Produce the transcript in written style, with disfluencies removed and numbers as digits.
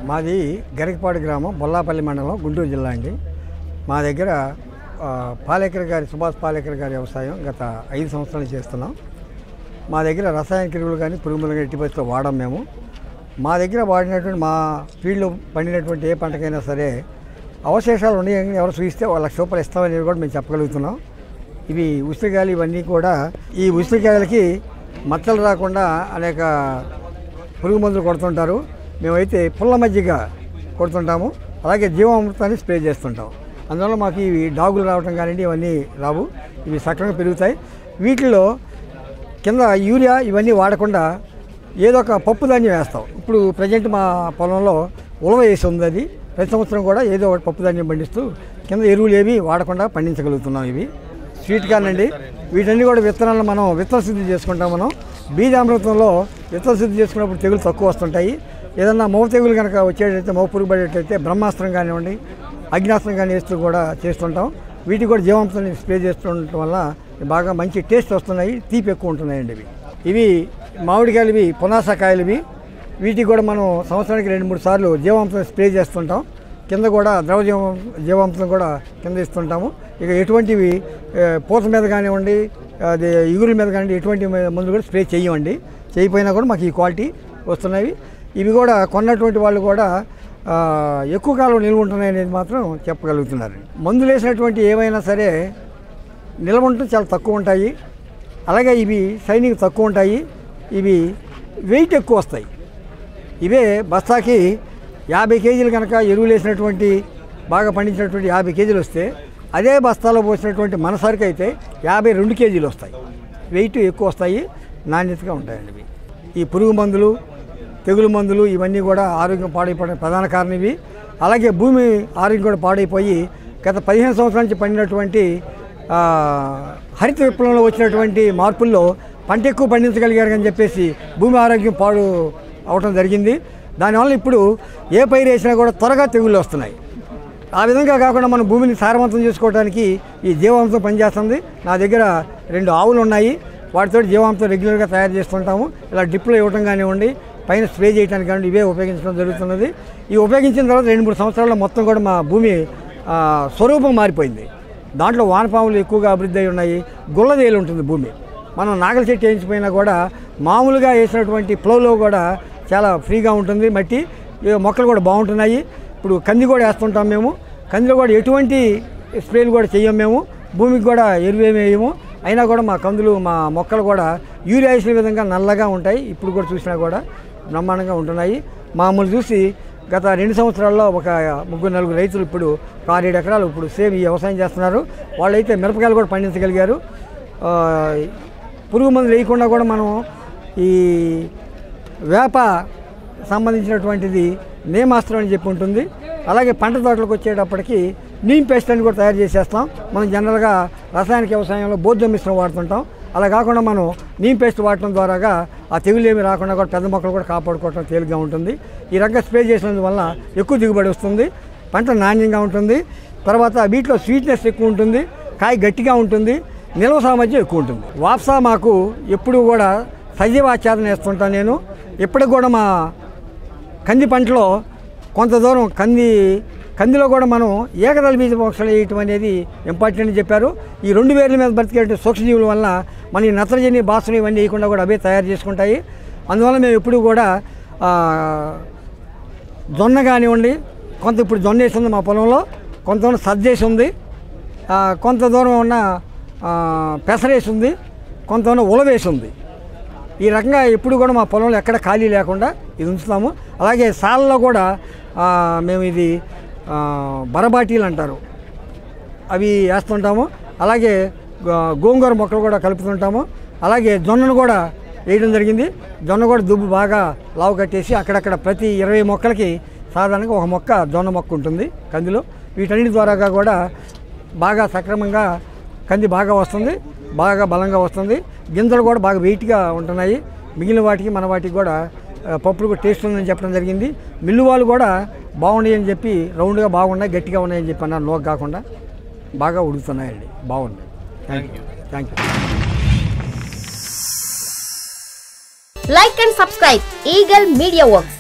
మాది గరికపాడు గ్రామం బొల్లాపల్లి మండలం గుంటూరు జిల్లా అండి. మా దగ్గర పాలేకర్ గారి సుభాష్ పాలేకర్ గారి వ్యవసాయం గత 5 సంవత్సరాలు చేస్తున్నాం. మా దగ్గర రసాయనిక ఎరువులు కానీ పురుగు మందులు ఎట్టి పరిస్థితిలో వాడం మేము. మా దగ్గర వాడినటువంటి మా ఫీల్డ్లో పండినటువంటి ఏ పంటకైనా సరే అవశేషాలు ఉన్నాయని ఎవరు చూస్తే ₹1,00,000 ఇస్తామనేది కూడా మేము చెప్పగలుగుతున్నాం. ఇవి ఉసిరికాయలు ఇవన్నీ కూడా ఈ ఉసిరికాయలకి మచ్చలు రాకుండా అనేక పురుగు మందులు కొడుతుంటారు. మేమైతే పుల్ల మజ్జిగ కొడుతుంటాము, అలాగే జీవామృతాన్ని స్ప్రే చేస్తుంటాం. అందువల్ల మాకు ఇవి డాగులు రావటం కానివ్వండి ఇవన్నీ రావు, ఇవి సక్రమంగా పెరుగుతాయి. వీటిలో కింద యూరియా ఇవన్నీ వాడకుండా ఏదో ఒక పప్పు ధాన్యం వేస్తాం. ఇప్పుడు ప్రజెంట్ మా పొలంలో ఉలవ వేసి ఉంది, అది ప్రతి సంవత్సరం కూడా ఏదో ఒకటి పప్పు ధాన్యం పండిస్తూ కింద ఎరువులు ఏవి వాడకుండా పండించగలుగుతున్నాం. ఇవి స్వీట్ కార్న్ అండి. వీటన్నీ కూడా విత్తనాలను మనం విత్తన శుద్ధి చేసుకుంటాం. మనం బీజామృతంలో విత్తన శుద్ధి చేసుకున్నప్పుడు తెగులు తక్కువ వస్తుంటాయి. ఏదన్నా మోవ తెగులు కనుక వచ్చేటైతే మోవ పురుగు పడేటైతే బ్రహ్మాస్త్రం కానివ్వండి అగ్నాస్త్రం కానీ వేస్తూ కూడా చేస్తుంటాం. వీటికి కూడా జీవాంశాన్ని స్ప్రే చేస్తుండటం వల్ల బాగా మంచి టేస్ట్ వస్తున్నాయి, తీపి ఎక్కువ ఉంటున్నాయండి. ఇవి మామిడికాయలు, ఇవి పునాసకాయలు. వీటికి కూడా మనం సంవత్సరానికి 2-3 సార్లు జీవాంశం స్ప్రే చేస్తుంటాం. కింద కూడా ద్రవ జీవాంశం కూడా కింద ఇస్తుంటాము. ఇక ఎటువంటివి పూత మీద కానివ్వండి అది ఇగురుల మీద కానివ్వండి ఎటువంటి మందులు కూడా స్ప్రే చేయమండి. చేయకపోయినా కూడా మాకు ఈ క్వాలిటీ వస్తున్నాయి. ఇవి కూడా కొన్నటువంటి వాళ్ళు కూడా ఎక్కువ కాలం నిల్వ ఉంటున్నాయి అనేది మాత్రం చెప్పగలుగుతున్నారు. మందులు వేసినటువంటి ఏవైనా సరే నిల్వ ఉండటం చాలా తక్కువ ఉంటాయి. అలాగే ఇవి షైనింగ్ తక్కువ ఉంటాయి. ఇవి వెయిట్ ఎక్కువ వస్తాయి. ఇవే బస్తాకి 50 కేజీలు కనుక ఎరువులు వేసినటువంటి బాగా పండించినటువంటి 50 కేజీలు వస్తే అదే బస్తాలో పోసినటువంటి మన సరుకు అయితే 52 కేజీలు వస్తాయి. వెయిట్ ఎక్కువ వస్తాయి, నాణ్యతగా ఉంటాయండి. ఈ పురుగు మందులు తెగులు మందులు ఇవన్నీ కూడా ఆరోగ్యం పాడైపోవడానికి ప్రధాన కారణం ఇవి. అలాగే భూమి ఆరోగ్యం కూడా పాడైపోయి గత 15 సంవత్సరాల నుంచి పండినటువంటి హరిత విప్లవంలో వచ్చినటువంటి మార్పుల్లో పంట ఎక్కువ పండించగలిగారు అని చెప్పేసి భూమి ఆరోగ్యం పాడు అవటం జరిగింది. దానివల్ల ఇప్పుడు ఏ పైరు వేసినా కూడా త్వరగా తెగుళ్ళు వస్తున్నాయి. ఆ విధంగా కాకుండా మనం భూమిని సారవంతం చేసుకోవడానికి ఈ జీవాంశం పనిచేస్తుంది. నా దగ్గర 2 ఆవులు ఉన్నాయి, వాటితో జీవాంశం రెగ్యులర్గా తయారు చేస్తుంటాము. ఇలా డ్రిప్లో ఇవ్వటం కానివ్వండి, పైన స్ప్రే చేయడానికి కానీ ఇవే ఉపయోగించడం జరుగుతున్నది. ఇవి ఉపయోగించిన తర్వాత 2-3 సంవత్సరాల్లో మొత్తం కూడా మా భూమి స్వరూపం మారిపోయింది. దాంట్లో వానపాములు ఎక్కువగా అభివృద్ధి అయి ఉన్నాయి. గుల్లదేలు ఉంటుంది భూమి. మనం నాగల చెట్టు వేయించిపోయినా కూడా మామూలుగా వేసినటువంటి ప్లౌలో కూడా చాలా ఫ్రీగా ఉంటుంది మట్టి. మొక్కలు కూడా బాగుంటున్నాయి. ఇప్పుడు కంది కూడా వేస్తుంటాం మేము. కందిలో కూడా ఎటువంటి స్ప్రేలు కూడా చెయ్యం మేము. భూమికి కూడా ఎరువేమి వేయము. అయినా కూడా మా కందులు మా మొక్కలు కూడా యూరియా వేసిన విధంగా నల్లగా ఉంటాయి. ఇప్పుడు కూడా చూసినా కూడా బ్రహ్మాండంగా ఉంటున్నాయి. మామూలు చూసి గత 2 సంవత్సరాల్లో ఒక 3-4 రైతులు ఇప్పుడు 6-7 ఎకరాలు ఇప్పుడు సేమ్ ఈ వ్యవసాయం చేస్తున్నారు. వాళ్ళైతే మిరపకాయలు కూడా పండించగలిగారు. పురుగు మందులు వేయకుండా కూడా మనం ఈ వేప సంబంధించినటువంటిది నేమాస్త్రం అని చెప్పి ఉంటుంది. అలాగే పంట తోటలకు వచ్చేటప్పటికి నీమ్ పేస్ట్ అని కూడా తయారు చేసేస్తాం. మనం జనరల్గా రసాయనిక వ్యవసాయంలో బోర్జం మిశ్రమం వాడుతుంటాం. అలా కాకుండా మనం నీమ్ పేస్ట్ వాడటం ద్వారాగా ఆ తెగులు ఏమి రాకుండా కూడా పెద్ద మొక్కలు కూడా కాపాడుకోవటం తేలిగ్గా ఉంటుంది. ఈ రకంగా స్ప్రే చేసినందువల్ల ఎక్కువ దిగుబడి వస్తుంది, పంట నాణ్యంగా ఉంటుంది. తర్వాత వీటిలో స్వీట్నెస్ ఎక్కువ ఉంటుంది, కాయ గట్టిగా ఉంటుంది, నిల్వ సామర్థ్యం ఎక్కువ ఉంటుంది. వాప్సా మాకు ఎప్పుడు కూడా సజీవ ఆచ్ఛాదన వేస్తుంటాను నేను. ఇప్పటికి కూడా మా కంది పంటలో కొంత దూరం కందిలో కూడా మనం ఏకదళ బీజ మోక్షలు వేయటం అనేది ఇంపార్టెంట్ అని చెప్పారు. ఈ 2 వేర్ల మీద బ్రతికే సూక్ష్మజీవుల వల్ల మన ఈ నత్రజని బాసులు ఇవన్నీ వేయకుండా కూడా అవే తయారు చేసుకుంటాయి. అందువల్ల మేము ఎప్పుడు కూడా జొన్న కానివ్వండి, కొంత ఇప్పుడు జొన్న వేసి ఉంది మా పొలంలో, కొంత దూరం సద్దేసి ఉంది, కొంత దూరం ఉన్న పెసరేసి ఉంది, కొంత దూరం ఉలవేసి ఉంది. ఈ రకంగా ఎప్పుడు కూడా మా పొలంలో ఎక్కడ ఖాళీ లేకుండా ఇది ఉంచుతాము. అలాగే సాలలో కూడా మేము ఇది బరబాటీలు అంటారు అవి వేస్తుంటాము. అలాగే గోంగూర మొక్కలు కూడా కలుపుతుంటాము. అలాగే జొన్నను కూడా వేయడం జరిగింది. జొన్న కూడా దుబ్బు బాగా లావు కట్టేసి అక్కడక్కడ ప్రతి 20 మొక్కలకి సాధారణంగా ఒక మొక్క జొన్న మొక్క ఉంటుంది కందిలో. వీటన్నిటి ద్వారాగా కూడా బాగా సక్రమంగా కంది బాగా వస్తుంది, బాగా బలంగా వస్తుంది. గింజలు కూడా బాగా వెయిట్గా ఉంటున్నాయి. మిగిలిన వాటికి మన వాటికి కూడా పప్పులు కూడా టేస్ట్ ఉందని చెప్పడం జరిగింది. మిల్లు వాళ్ళు కూడా బాగున్నాయి అని చెప్పి రౌండ్గా బాగున్నాయి, గట్టిగా ఉన్నాయని చెప్పి అన్నారు. నోక్ కాకుండా బాగా ఉడుకుతున్నాయండి, బాగున్నాయి. Thank you. Like and subscribe Eagle Media Works.